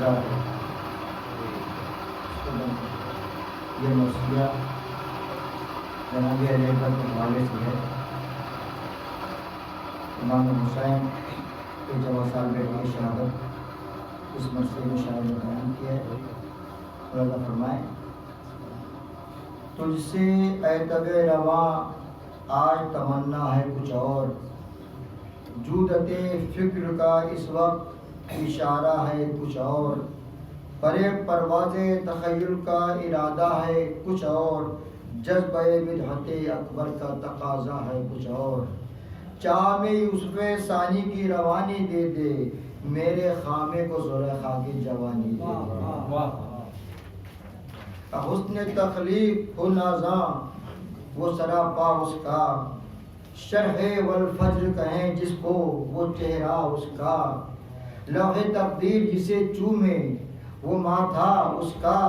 کا یہ موسیقہ جناب علیہ کے حوالے سے ہے۔ امام حسین کے 14 سال بیٹے کی شہادت اس مسئلے میں شاعر نے بیان کیا ہے۔ اللہ فرمائے تجھ سے اے تب رواں آج تمنا ہے کچھ اور، جودت فکر کا اس وقت اشارہ ہے کچھ اور، پرے پرواز تخیل کا ارادہ ہے کچھ اور، جذبہ بدعت اکبر کا تقاضا ہے کچھ اور، چاہ میں یوسف ثانی کی روانی دے دے، میرے خامے کو زلیخا کی جوانی دے دے۔ حسن تخلیق ہو نازاں وہ سراپا اس کا، شرح والفجر کہیں جس کو وہ چہرہ اس کا، لوح تقدیر جسے چومے وہ ماتھا اس کا،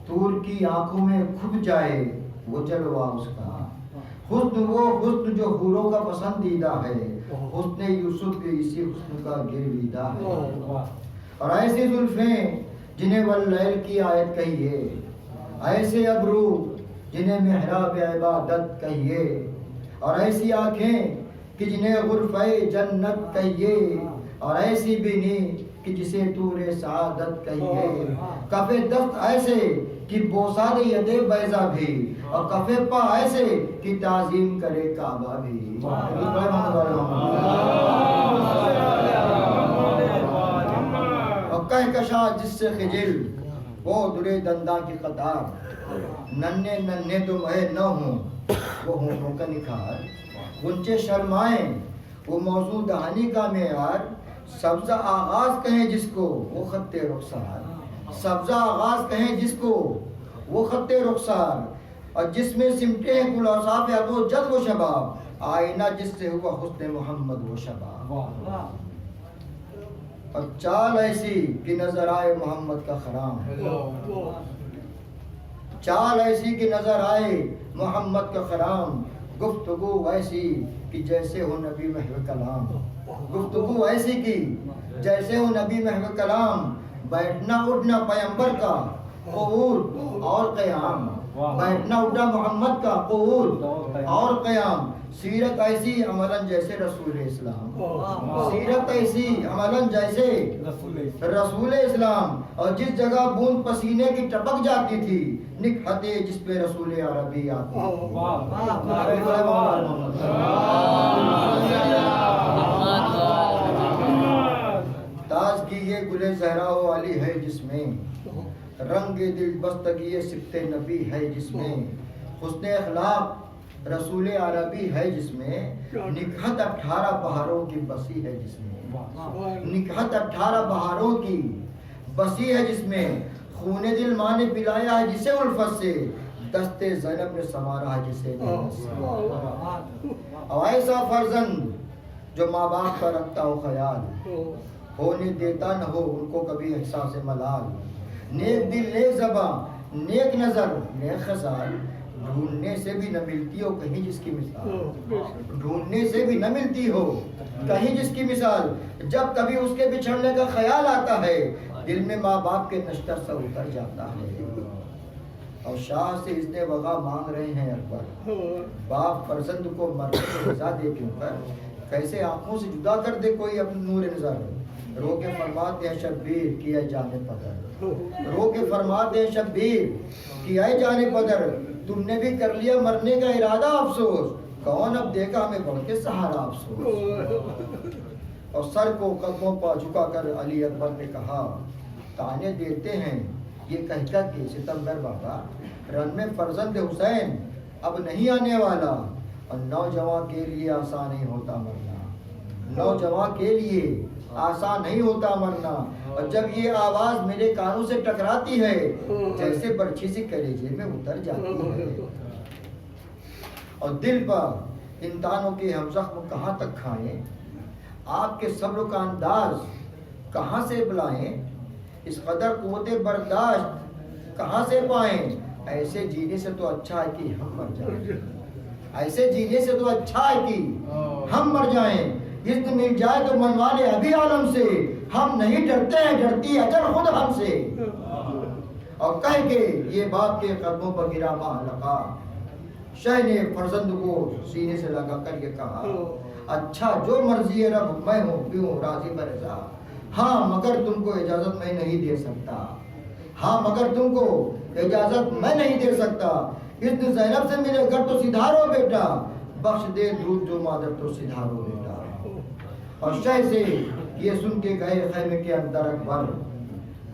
طور کی آنکھوں میں کھپ جائے وہ جلوہ اس کا، حسن وہ حسن جو حوروں کا پسندیدہ ہے، حسن یوسف بھی اسی حسن کا گرویدہ ہے۔ اور ایسی زلفیں جنہیں واللیل کی آیت کہیے، ایسے ابرو جنہیں محراب عبادت کہیے، اور ایسی آنکھیں کہ جنہیں غرفہ جنت کہیے، اور ایسی بینی کہ جسے طور سعادت کہیے، کف دست ایسے کہ بوسہ دے ید بیضا بھی، اور کف پا ایسے کہ تعظیم کرے کعبہ بھی۔ اور کہکشاں جس سے خجل وہ درے دنداں کی قطار، ننھے ننھے تم اے نہ ہوں وہ ہونٹوں کا نکھار، غنچے شرمائیں وہ موضوع دہانی کا معیار، سبزہ آغاز کہیں جس کو وہ خط رخسار، سبزہ آغاز کہیں جس کو وہ خط رخسار، اور جس میں سمٹے ہیں گل اوصاف ابو جد و شباب، آئینہ جس سے ہوا حسن محمد و شباب۔ اور چال ایسی کہ نظر آئے محمد کا خرام، چال ایسی کہ نظر آئے محمد کا خرام، گفتگو ایسی کہ جیسے ہو نبی محو کلام، گفتگو ایسی کی جیسے ہو نبی محو کلام، بیٹھنا اٹھنا پیمبر کا قعود اور قیام، بیٹھنا اٹھنا محمد کا قعود اور قیام، سیرت ایسی عملاً جیسے رسول اسلام، سیرت ایسی عملاً جیسے رسول اسلام، اور جس جگہ بوند پسینے کی ٹپک جاتی تھی نکہتے جس پہ رسول عربی آتی تاج کی یہ گل زہرا و علی ہے جس میں، رنگ دل بستگی صفت نبی ہے جس میں، حسن اخلاق رسول عربی ہے جس میں، نکہت 18 بہاروں کی بسی ہے جس میں، نکہت 18 بہاروں کی بسی ہے جس میں، خون دل ماں نے پلایا ہے جسے الفت سے، دست زینب نے سنوارا ہے جسے محنت سے۔ اور ایسا فرزند جو ماں باپ کا رکھتا ہو خیال، ہونے دیتا نہ ہو ان کو کبھی احساس ملال، نیک دل نیک زبان نیک نظر نیک خصال، ڈھونڈنے سے بھی نہ ملتی ہو کہیں جس کی مثال، ڈھونڈنے سے بھی نہ ملتی ہو کہیں جس کی مثال، جب کبھی اس کے بچھڑنے کا خیال آتا ہے دل میں ماں باپ کے نشتر سا اتر جاتا ہے۔ اور شاہ سے اذن وغا مانگ رہے ہیں اکبر، باپ فرزند کو مرنے کو رضا دے کیوں کر، کیسے آنکھوں سے جدا کر دے کوئی اپنے نور نظر، رو کے فرماتے ہیں شبیر کی اے جان پدر، رو کے فرماتے ہیں شبیر کی اے جان پدر، تم نے بھی کر لیا مرنے کا ارادہ افسوس، کون اب دیکھا ہمیں بڑھ کے سہارا افسوس۔ اور سر کو قدموں پر جھکا کر علی اکبر نے کہا، تانے دیتے ہیں یہ کہہ کر کہ ستمبر بابا، رن میں فرزند حسین اب نہیں آنے والا، اور نوجوان کے لیے آسان نہیں ہوتا مرنا، نوجوان کے لیے آسان نہیں ہوتا مرنا، اور جب یہ آواز میرے کانوں سے ٹکراتی ہے جیسے برچھی سے کلیجے میں اتر جاتی ہے، اور دل پر ان تانوں کے ہم زخم کہاں تک کھائیں، آپ کے صبر کا انداز کہاں سے بلائیں، اس قدر قوت برداشت کہاں سے پائیں، ایسے جینے سے تو اچھا ہے کہ ہم مر جائیں، ایسے جینے سے تو اچھا ہے کہ ہم مر جائیں، اذن مل جائے تو منوا لے ابھی عالم سے، ہم نہیں ڈرتے ہیں، ڈرتی اجل خود ہم سے۔ اور کہہ کے یہ باپ کے قدموں پر گرا ماں لگا، شہ نے فرزند کو سینے سے لگا کر یہ کہا، اچھا جو مرضی ہے رب میں ہوں کیوں راضی برضا، ہاں مگر تم کو اجازت میں نہیں دے سکتا، ہاں مگر تم کو اجازت میں نہیں دے سکتا، اذن زینب سے ملے گر تو سدھارو بیٹا، بخش دے دودھ جو مادر تو سدھارو بیٹا۔ اور شہ سے یہ سن کے گئے خیمے کے اندر اکبر،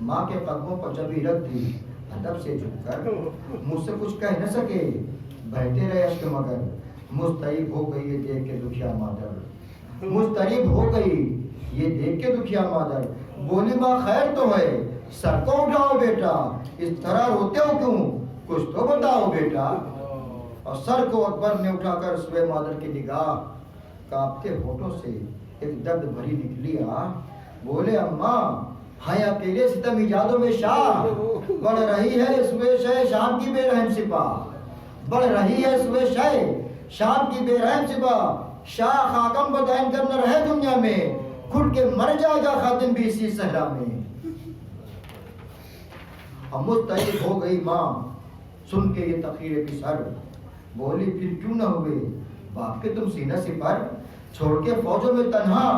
ماں کے قدموں پر جبھی رکھ دی ادب سے جھک کر، مجھ سے کچھ کہہ نہ سکے بہتے رہے اشک مگر، مضطرب ہو گئی یہ دیکھ کے دکھیا مادر، مضطرب ہو گئی یہ دیکھ کے دکھیا مادر، بولی ماں خیر تو ہے سر کو اٹھاؤ بیٹا، اس طرح روتے ہو کیوں کچھ تو بتاؤ بیٹا۔ اور سر کو اکبر نے اٹھا کر سوئے مادر کی نگاہ کانپتے ہونٹوں سے ایک درد بھری نکلی آہ، بولے اماں ہائے اکیلے ستم ایجادوں میں شاہ، بڑھ رہی ہے سوئے شہ شام کی بے رحم سپاہ، بڑھ رہی ہے سوئے شہ شام کی بے رحم سپاہ، شاہ خاکم بدین کر نہ رہے دنیا میں، گھٹ کے مر جائے گا خاتم بھی اسی صحرا میں۔ اور مضطرب ہو گئی ماں سن کے یہ تقریر کی سر، بولی پھر کیوں نہ ہوئے باپ کے تم سینہ سپر، چھوڑ کے فوجوں میں تنہا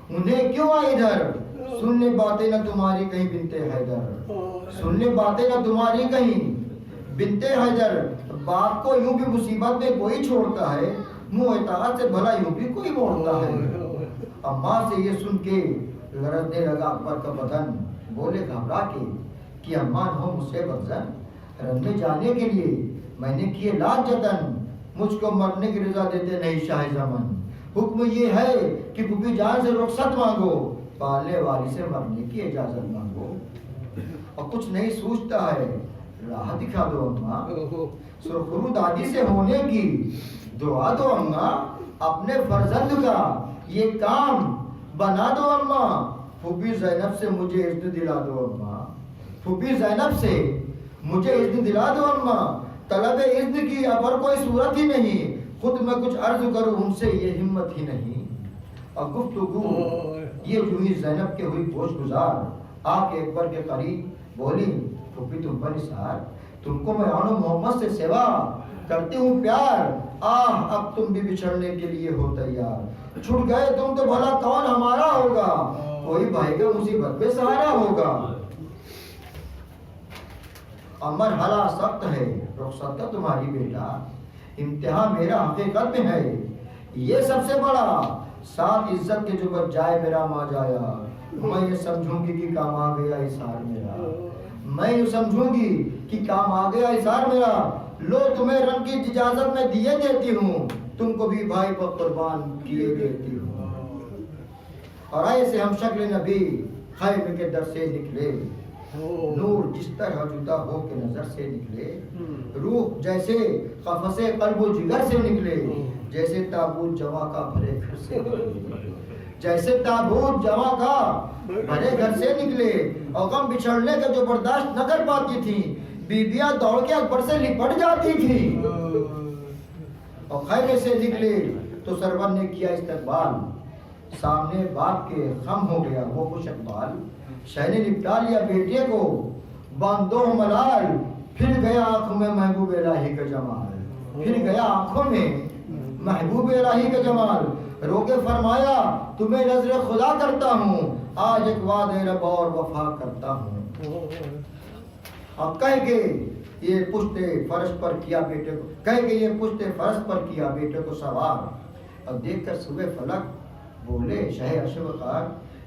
انہیں کیوں آئے ادھر، سننے باتیں نہ تمہاری کہیں بنتے حیدر، سننے باتیں نہ تمہاری کہیں بنتے حیدر، باپ کو یوں بھی مصیبت میں کوئی چھوڑتا ہے، منہ اطاعت سے بھلا یوں بھی کوئی موڑتا ہے۔ اماں سے یہ سن کے لرزنے لگا اکبر کا بدن، بولے گھبرا کے کہ اماں ہو مجھ سے بدزن، رن میں جانے کے لیے میں نے کیے لاکھ جتن، مجھ کو مرنے کی رضا دیتے نہیں شاہ زمن، حکم یہ ہے کہ پھوپھی جان سے رخصت مانگو، پالنے والی سے مرنے کی اجازت مانگو۔ اور کچھ نہیں سوچتا ہے راہ دکھا دو اماں، سرخرو دادی سے ہونے کی دعا دو اماں، اپنے فرزند کا یہ کام بنا دو اماں، پھوپھی زینب سے مجھے اذن دلا دو اماں، پھوپھی زینب سے مجھے اذن دلا دو اماں، طلب اذن کی اب اور کوئی صورت ہی نہیں، خود میں کچھ عرض کروں ان سے یہ ہمت ہی نہیں۔ اور گفتگو یہ جو ہی زینب کے ہوئی پوش گزار، آ کے اکبر کے قریب بولی پھوپھی تم پر نثار، تم کو میں آن و محمد سے سوا کرتی ہوں پیار، آہ اب تم بھی بچھڑنے کے لیے ہو تیار، چھوٹ گئے تم تو بھلا کون ہمارا ہوگا، کوئی بھائی کا مصیبت پہ سہارا ہوگا۔ مرحلہ سخت ہے رخصت کا تمہاری بیٹا، امتحان میرا حقیقت میں ہے یہ سب سے بڑا، ساتھ عزت کے جو بچ جائے میرا ماں جایا، میں یہ سمجھوں گی کہ کام آ گیا اثار میرا، میں یہ سمجھوں گی کہ کام آ گیا اثار میرا، لو تمہیں رنگ کی اجازت میں دیے دیتی ہوں، تم کو بھی بھائی پر قربان کیے دیتی ہوں۔ اور ایسے ہم شکل نبی خیمے کے در سے نکلے، نور جس طرح جدا ہو کے نظر سے نکلے، روح جیسے قفس قلب و جگر سے نکلے، جیسے تابوت جواں کا بھرے گھر سے نکلے، جیسے تابوت جواں کا بھرے گھر سے نکلے، اور غم بچھڑنے کا جو برداشت نہ کر پاتی تھی، بیبیاں دوڑ کے اکبر سے لپٹ جاتی تھی۔ اور خیمے سے نکلے تو سرور نے کیا استقبال، سامنے باپ کے خم ہو گیا وہ خوش اقبال، شہ نے لپٹا لیا بیٹے کو باندھو ملال، پھر گیا آنکھوں میں محبوب الہی کا جمال، پھر گیا آنکھوں میں محبوب الہی کا جمال، رو کے فرمایا تمہیں نظر خدا کرتا ہوں، آج ایک وعدہ رب اور وفا کرتا ہوں۔ اب کہہ کے یہ پشت فرش پر کیا بیٹے کو، کہہ کے یہ پشت فرش پر کیا بیٹے کو سوار، اب دیکھ کر صبح فلک بولے شہ اشوقار،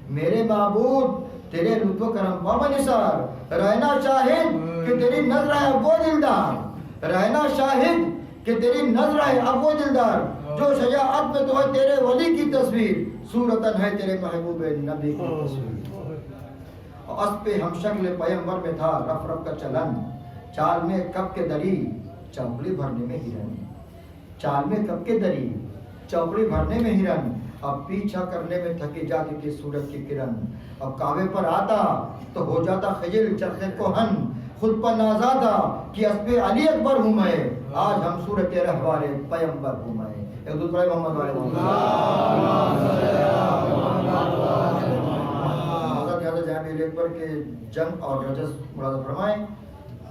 میرے معبود تیرے لطف و کرم پا نثار، رہنا شاہد کہ تیری نظر ہے اب وہ دلدار، رہنا شاہد کہ تیری نظر ہے اب وہ دلدار، جو شجاعت میں تو ہے تیرے ولی کی تصویر، صورتاً ہے تیرے محبوب نبی کی تصویر۔ اسب پہ ہم شکل پیمبر میں تھا رف رف کا چلن، چال میں کب کے دری چوکڑی بھرنے میں ہرن، چال میں کب کے دری چوکڑی بھرنے میں ہرن، اب پیچھا کرنے میں تھکی جاتی تھی سورج کی کرن، اب کعبے پر آتا تو ہو جاتا خجل چرخ کوہن، خود پر نازا تھا کہ اسب علی اکبر ہوں میں، آج ہم صورت رہوار پیمبر ہوں میں۔ ایک دوسرے محمد والے پر کے جنگ اور رجس مراد فرمائیں.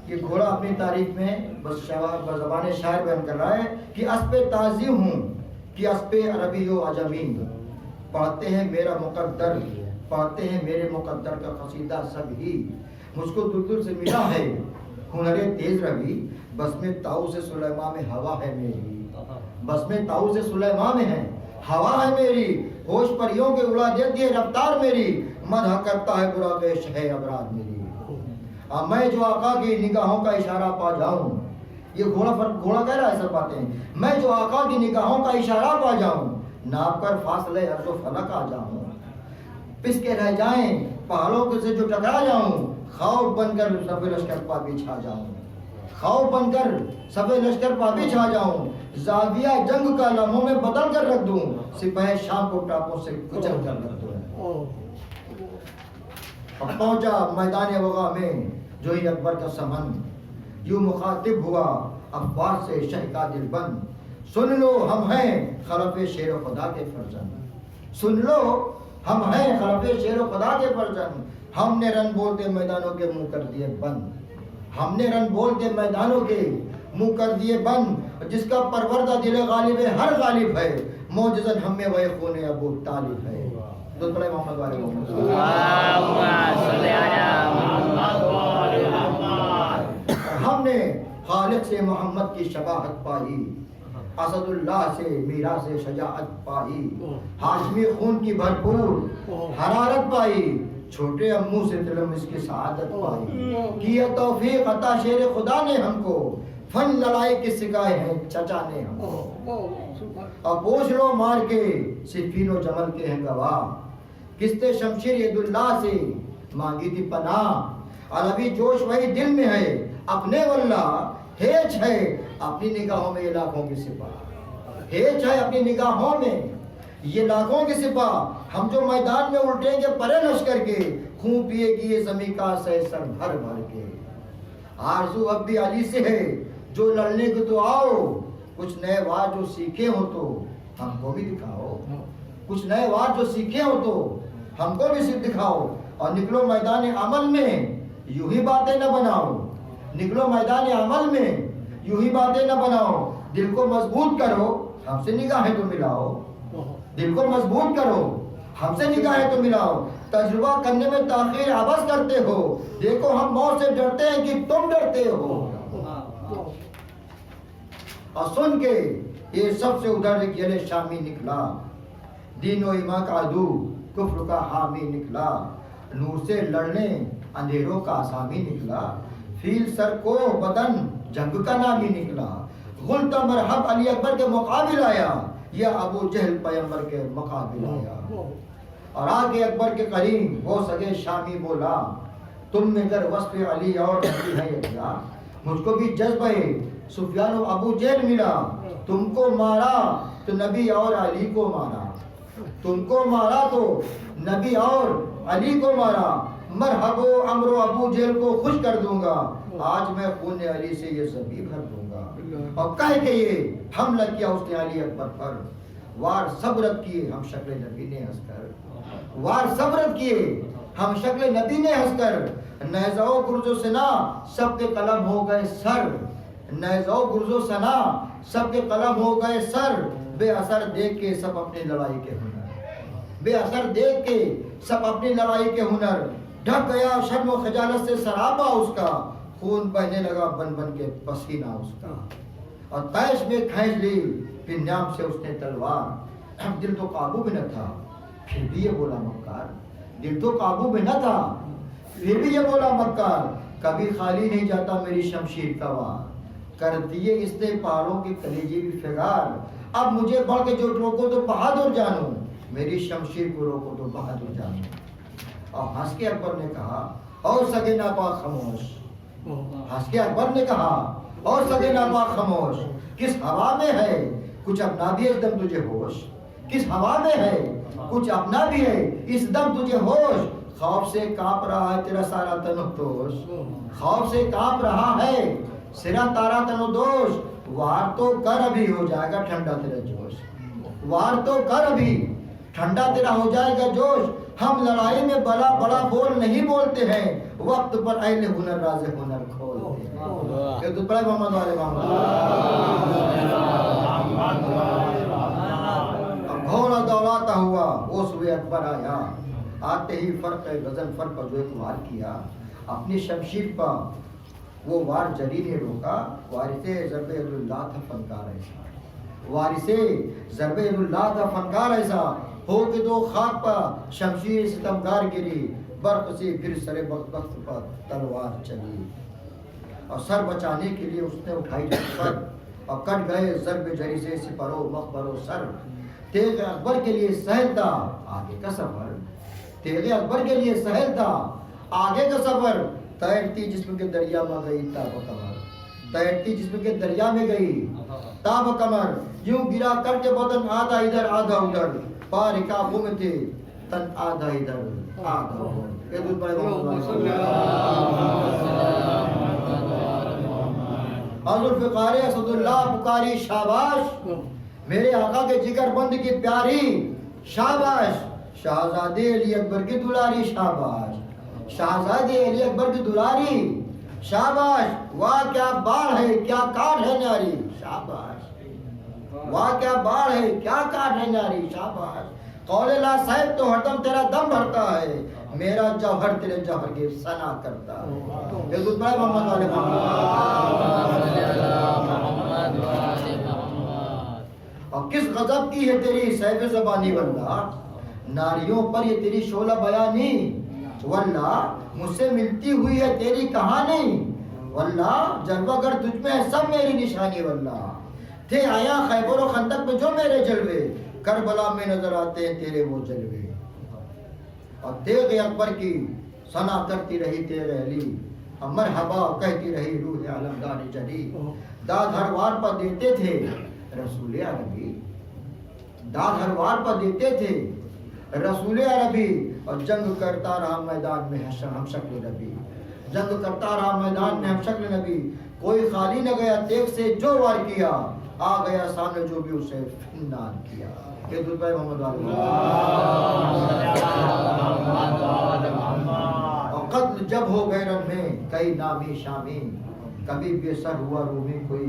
یہ گھوڑا اپنی تعریف میں بس زبان شاعر بیان کر رہا ہے کہ اسب تازی ہوں کہ اسب عربی و عجمی، پڑھتے ہیں میرا مقدر، پڑھتے ہیں میرے مقدر کا قصیدہ سب ہی. مجھ کو دلدل سے ملا ہے ہنر تیز روی، بس میں طاؤس سلیمان میں ہوا ہے میری، بس میں طاؤس سلیمان میں ہے ہوا ہے میری، ہوش پریوں کے اڑا دیتی ہے رفتار میری، مدح کرتا ہے برا پیش ہے ابرار میری. اب میں جو آقا کی نگاہوں کا اشارہ پا جاؤں، یہ گھوڑا کہہ رہا ہے سب باتیں، میں جو آقا کی نگاہوں کا اشارہ پا جاؤں، ناپ کر فاصلے عرض و فلک آ جاؤں، پس کے رہ جائیں پہاڑوں سے جو ٹکرا جاؤں، خوف بن کر سب لشکر پا بھی چھا جاؤں، خوف بن کر سب لشکر پا بھی چھا جاؤں، زاویہ جنگ کا لمحوں میں بدل کر رکھ دوں، سپاہ شام کو ٹاپوں سے کچل کر رکھ دوں. اب پہنچا میدان وغا میں جو ہی اکبر کا سمن، یوں مخاطب ہوا افواج سے شہ کا دل بند، سن لو ہم ہیں خلف شیر و خدا کے فرزند، سن لو ہم ہیں خلف شیر و خدا کے فرزند، ہم نے رن بولتے میدانوں کے منہ کر دیے بند، ہم نے رن بولتے میدانوں کے منہ کر دیے بند، جس کا پروردہ دل غالب ہر غالب ہے، معجزن ہم میں وہ خون ابو طالب ہے. دوسرے محمد والے ہم نے خالق سے محمد کی شباہت پائی، اسد اللہ سے میرا سے شجاعت پائی، ہاشمی خون کی بھرپور حرارت پائی، چھوٹے امو سے تلمس کی سعادت پائی، کیا توفیق عطا شیر خدا نے ہم کو، فن لڑائی کی سکھائے ہیں چچا نے ہم کو. اب پوچھ لو مار کے صفین و جمل کے ہیں گواہ، کستے شمشیر ید اللہ سے مانگی تھی پناہ، عربی جوش وہی دل میں ہے اپنے واللہ، ہیچ ہے اپنی نگاہوں میں یہ لاکھوں کی سپاہ، ہیچ ہے اپنی نگاہوں میں یہ لاکھوں کی سپاہ، ہم جو میدان میں الٹیں گے پرے لشکر کے، خون پیے گی یہ زمین کا سہ سر بھر بھر کے. آرزو اب بھی علی سے ہے جو لڑنے کو تو آؤ، کچھ نئے وار جو سیکھے ہو تو ہم کو بھی دکھاؤ، کچھ نئے وار جو سیکھے ہو تو ہم کو بھی صرف دکھاؤ، اور نکلو میدان عمل میں یوں ہی باتیں نہ بناؤ، نکلو میدان عمل میں یوں ہی باتیں نہ بناؤ، دل کو مضبوط کرو ہم سے نگاہیں تو ملاؤ، دل کو مضبوط کرو ہم سے نگاہیں تو ملاؤ، تجربہ کرنے میں تاخیر عبث کرتے ہو، دیکھو ہم موت سے ڈرتے ہیں کہ تم ڈرتے ہو. اور سن کے یہ سب سے ادھر گلے شامی نکلا، دین و ایمان کا عدو کفر کا حامی نکلا، نور سے لڑنے اندھیروں کا آسامی نکلا، فیل سر کو بدن جنگ کا نامی نکلا، غلطہ مرحب علی اکبر کے مقابل آیا، یا ابو جہل پیغمبر کے مقابل آیا. اور آگے اکبر کے قریب ہو سکے شامی بولا، تم میں گر وصف علی اور نبی ہے یکلا، مجھ کو بھی جذبہ سفیان و ابو جہل ملا، تم کو مارا تو نبی اور علی کو مارا، تم کو مارا تو نبی اور علی کو مارا، مرحب و عمر و ابو جہل کو خوش کر دوں گا، آج میں خون علی سے یہ زبی بھر دوں گا. اور کہہ کے یہ حملہ کیا اس نے علی اکبر پر، وار صبرت کیے ہم شکل نبی نے ہنس کر، وار صبرت کیے ہم شکل نبی نے ہنس کر، نیزہ و گرز و سنا سب کے قلم ہو گئے سر، نیزہ و گرز و سنا سب کے قلم ہو گئے سر، بے اثر دیکھ کے سب اپنی لڑائی کے ہنر، بے اثر دیکھ کے سب اپنی لڑائی کے ہنر، ڈھک گیا شرم و خجالت سے سراپا اس کا، خون بہنے لگا بن بن کے پسینہ اس کا، اور تیش میں کھینچ لی پھر نیام سے اس نے تلوار، دل تو قابو میں نہ تھا پھر بھی یہ بولا مکار، دل تو قابو میں نہ تھا پھر بھی یہ بولا مکار، کبھی خالی نہیں جاتا میری شمشیر کا وار، کر دیے اس نے پہاڑوں کی کلیجے بھی فگار، اب مجھے بڑھ کے جو روکو تو بہادر جانو، میری شمشیر کو روکو تو بہادر جانو. اور ہنس کے اکبر نے کہا اور سگے ناپاک خاموش، ہنس کے اکبر نے کہا اور سگے ناپاک خاموش، کس ہوا میں ہے کچھ اپنا بھی اس دم تجھے ہوش، کس ہوا میں ہے کچھ اپنا بھی ہے اس دم تجھے ہوش، خوف سے کانپ رہا ہے تیرا سارا تنوش، خوف سے کانپ رہا ہے سرا تارا تنو دوش، وار تو کر ابھی ہو جائے گا ٹھنڈا تیرا جوش. وار تو کر ابھی ٹھنڈا تیرا ہو جائے گا جوش. ہم لڑائی میں بڑا بڑا بول نہیں بولتے ہیں, وقت پر اہل ہنر راز ہنر کھولتے ہیں. یہ تو پڑھے محمد والے گھوڑا دوڑاتا ہوا وہ سوئے اکبر آیا, آتے ہی فرق غزل فر پر جو ایک وار کیا, اپنی شمشیر پر وہ وار جری نے روکا. وارث ضرب اللہ تھا فنکار ایسا, وارث ضرب اللہ تھا فنکار ایسا, ہو کہ دو خاک پر شمشیر ستمگار گری, برق سے پھر سر بخت پر تلوار چلی. اور سر بچانے کے لیے اس نے اٹھائی پر اور کٹ گئے ضرب جری سے سپرو مخبرو سر. تیغ اکبر کے لیے سہل تھا آگے کا سفر, تیغ اکبر کے لیے سہل تھا آگے کا سفر. تیرتی جسم کے دریا میں گئی تاب کمر, تیرتی جسم کے دریا میں گئی تاب کمر. یوں گرا کر کے بدن آدھا ادھر آدھا ادھر, پار کعبوں میں تھے تن آدھا ادھر آدھا ادھر. یہ دل پڑے حضور فقار اسد اللہ پکاری شاباش, میرے آقا کے جگر بند کی پیاری شاباش. شہزادے علی اکبر کی دلاری شاباش, شہزادے علی اکبر کی دلاری شاباش. واہ کیا باڑ ہے کیا کاٹ ہے ناری شاباش, واہ کیا باڑ ہے کیا کاٹ ہے ناری شاباش. قول لا صاحب تو ہردم تیرا دم بھرتا ہے, میرا جوہر تیرے جوہر کے ثنا کرتا ہے. یہ دودھ بھائی محمد والے اور کس غضب کی ہے تیری سیف زبانی واللہ, ناریوں پر یہ تیری شعلہ بیانی واللہ. مجھ سے ملتی ہوئی ہے تیری کہانی واللہ, جلوہ گر تجھ میں ہے سب میری نشانی واللہ. تھے آیا خیبر و خندق میں جو میرے جلوے, کربلا میں نظر آتے ہیں تیرے وہ جلوے. اور تیغ اکبر کی ثنا کرتی رہی تیغ علی, مرحبا کہتی رہی روح علمدار جلی. داد ہر وار پر دیتے تھے رسول عربی, داد ہر وار پر دیتے تھے رسول عربی. اور جنگ کرتا رہا میدان میں ہم شکل نبی, جنگ کرتا رہا میدان میں ہم شکل نبی. کوئی خالی نہ گیا تیغ سے جو وار کیا, آ گیا سامنے جو بھی اسے فنان کیا. یہ دل پہ محمد اور قتل جب ہو گئے رن میں کئی نامی شامی, کبھی بے سر ہوا رومی کوئی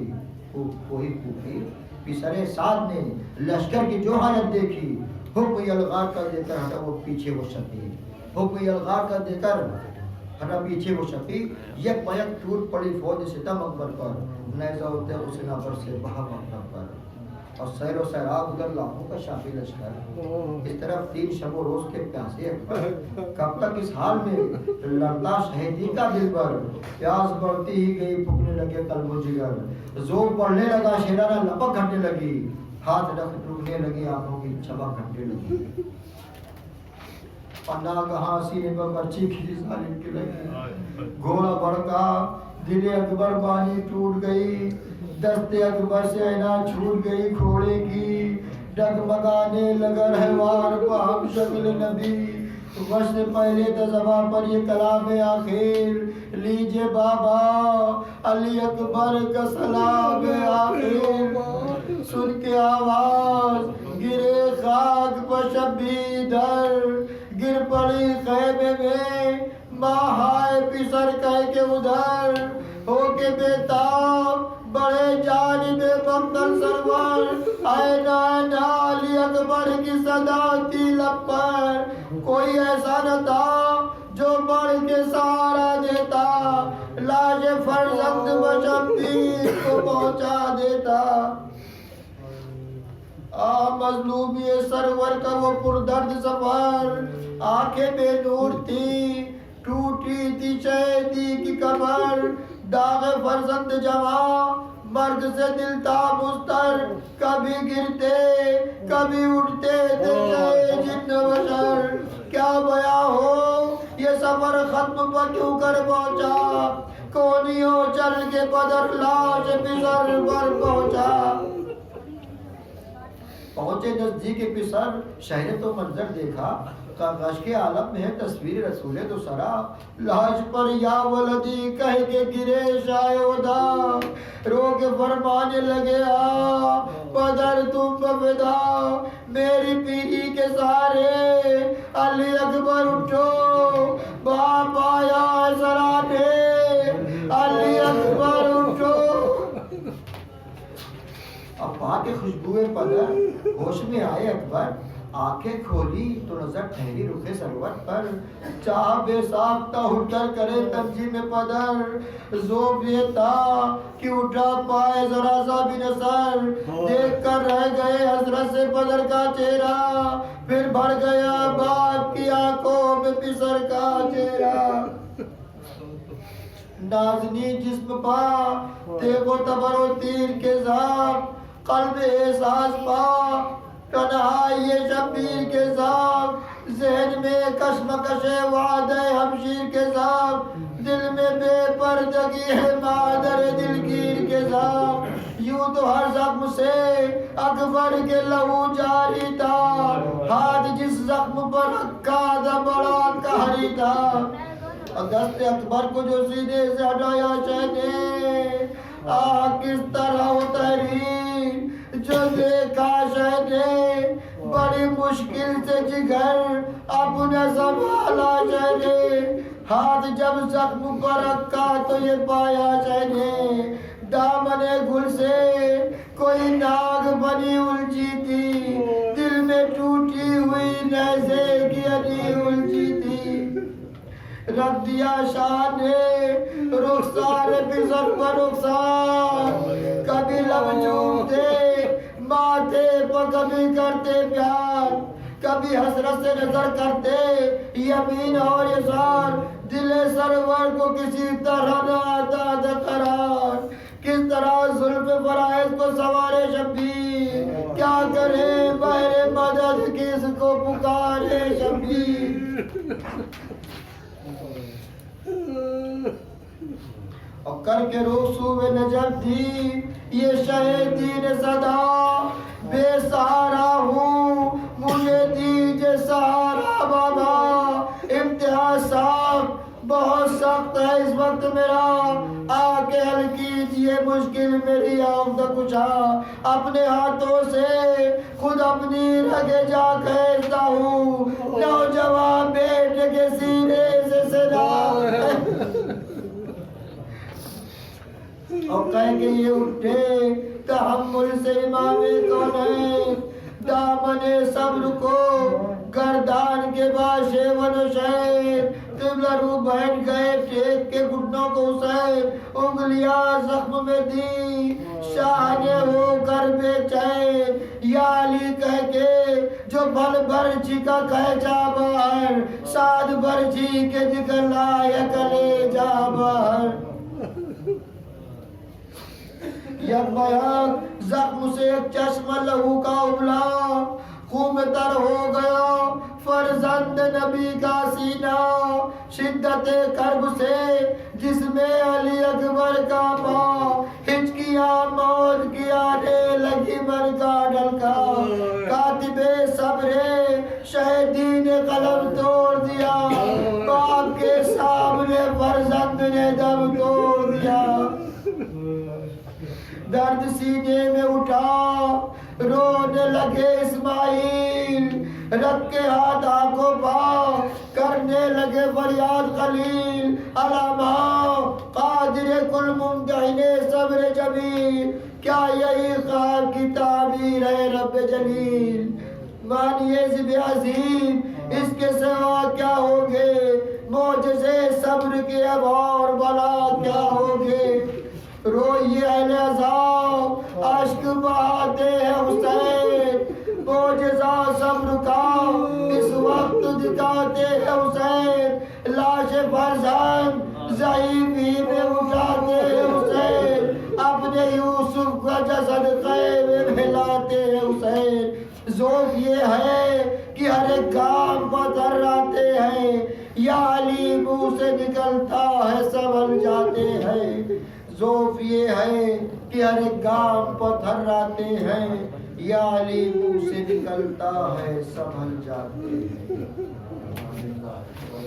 کوفی. پسرے سعد نے لشکر کی جو حالت دیکھی, حکم یلغار کر دے کر ہٹا وہ پیچھے وہ شفیع, حکم یلغار کر دے کر ہٹا پیچھے وہ شفیع. یک پیک ٹوٹ پڑی فوج ستم اکبر پر, نیزہ ہوتے حسین پر سے بہا اکبر پر. اور سیر و سیراب ادھر لاکھوں کا شافی لشکر, اس طرف 3 شب و روز کے پیاسے اکبر. کب تک اس حال میں لڑتا شہیدی کا دل پر, پیاس بڑھتی ہی گئی پھکنے لگے قلب و جگر. زور پڑنے لگا شیرانہ لپک گھٹنے لگی, ہاتھ رکھ ٹوٹنے لگی آنکھوں کی چمک گھٹنے لگی. پناہ کہاں سینے پر برچی کھلی ظالم کی لگی. گھوڑا بڑھتا دل اکبر بانی ٹوٹ گئی, دست اکبر سے عینا چھوٹ گئی گھوڑے کی. ڈگمگانے لگا رہوار پہ ہم شکل نبی, وشت پہلے تزبا پر یہ کلام آخر, لیجے بابا علی اکبر کا سلام آخر. سن کے آواز گرے خاک پر شبی در, گر پڑی خیمے میں ماہائے پسر کہہ کے ادھر. ہو کے بیتاب بڑے جانب مقتل سرور, اے نانا علی اکبر کی صدا تھی لب پر. کوئی ایسا نہ تھا جو بڑھ کے سہارا دیتا, لاج فرزند بشبیر کو پہنچا دیتا. مظلومی سرور کا وہ پردرد سفر, آنکھیں بے نور تھی ٹوٹی تھی شہیدی کی کمر. داغ فرزند جوان مرد سے دل تھا مستر, کبھی گرتے کبھی اٹھتے تھے جتنے بشر. کیا بیاں ہو یہ سفر ختم پر کیوں کر پہنچا, کونیوں چل کے بدر لاش پسر پر پہنچا. پہنچے نزدیک پسر, شہر تو منظر دیکھا غش کے عالم میں ہے تصویر رسول دو سرا، لاش پر یا ولدی کہہ کے گرے شایودا، رو کے فرمانے لگے بدر تم بفدا، میری پیری کے سارے علی اکبر اٹھو، باپ آیا سرانے علی اکبر اٹھو۔ اب بات خوشبوئے پدر، ہوش میں آئے اکبر، آنکھیں کھولی تو نظر ٹھہری رخ سرور پر، چاہ بے ساختہ اٹھ کر کرے تنظیم پدر، ذوق یہ تھا کہ اٹھا پائے ذرا سا بھی نظر، دیکھ کر رہ گئے حسرت سے پدر کا چہرہ، پھر بڑھ گیا باپ کی آنکھوں میں پسر کا چہرہ۔ نازنی جسم پا تیغ و تبر و تیر کے ذاب، قلب احساس پا تنہائی شبیر کے ذاب، ذہن میں کشمکش وعدہ ہمشیر کے ذاب، دل میں بے پردگی ہے مادر دلگیر کے ذاب۔ یوں تو ہر زخم سے اکبر کے لہو جاری تھا، ہاتھ جس زخم پر رکھا تھا بڑا قہری تھا، دست اکبر کو جو سینے سے ہٹایا شہ نے، کس طرح اتری جو دیکھا شہ نے، بڑی مشکل سے جگر اپنا سنبھالا شہ نے، ہاتھ جب زخم پر رکھا تو یہ پایا شہ نے، دامن گل سے کوئی ناگ بنی الجھی تھی، دل میں ٹوٹی ہوئی نیزے کی علی الجھی تھی، رکھ دیا شاہ نے رخسار پسر پر رخسار، کبھی لب چومتے ماتھے پر کبھی کرتے پیار، کبھی حسرت سے نظر کرتے یمین اور یسار، دل سرور کو کسی طرح نہ آتا تھا قرار، کس طرح زلف فرائض کو سوارے شبیر، کیا کرے بہر مدد کس کو پکارے شبیر۔ اور کر کے روسو میں نجب تھی یہ شہیدین صدا، بے سہارا ہوں مجھے دیجے سہارا بابا، امتحان صاحب بہت سخت ہے اس وقت میرا، آ کے حل کیجئے مشکل میری آمد کچھا، اپنے ہاتھوں سے خود اپنی رگے جا کھینچتا ہوں، نوجوان بیٹے کے سینے سے صدا، اور کہہ کے یہ اٹھے تحمل سے امام کونین، دامن صبر کو گردان کے باشے ونشین، قبلہ رو بیٹھ گئے ٹیک کے گھٹنوں کو حسین، انگلیاں زخم میں دی شاہ نے ہو کر بے چین، یا علی کہہ کے جو بھل برچی کا کہجا باہر، ساد برچی کے دکھلا یا کلے جا باہر، یک بیان زخم سے ایک چشم لہو کا ابلا، خون تر ہو گیا فرزند نبی کا سینہ، شدت کرب سے جس میں علی اکبر کا پا، ہچکیاں موت کی آنے لگی من کا ڈھلکا، کاتب صبر شہیدی نے قلم توڑ دیا، باپ کے سامنے فرزند نے دم توڑ دیا، درد سینے میں اٹھا رونے لگے اسماعیل، رکھ کے ہاتھ آنکھوں پا کرنے لگے فریاد خلیل، علامہ قادر کل ممتحن صبر جمیل، کیا یہی خواب کی تعبیر ہے رب جلیل، مانیے ذب عظیم اس کے سوا کیا ہوگے، معجزے صبر کے اب اور بلا کیا ہوگے، روئیے اہل عذاب عشق بہاتے ہیں حسین، معجزہ صبر کا اس وقت دکھاتے ہیں حسین، لاش فرزند ضعیفی میں اٹھاتے ہیں حسین، اپنے یوسف کا جسد خیمے میں لاتے ہیں حسین، ذوق یہ ہے کہ ہر ایک کام کو تھراتے ہیں، یا علی منہ سے نکلتا ہے سنبھل جاتے ہیں، ذوق یہ ہے کہ ہر ایک گام پر تھراتے ہیں، یا علی منہ سے نکلتا ہے سنبھل جاتے ہیں۔ زندہ ہے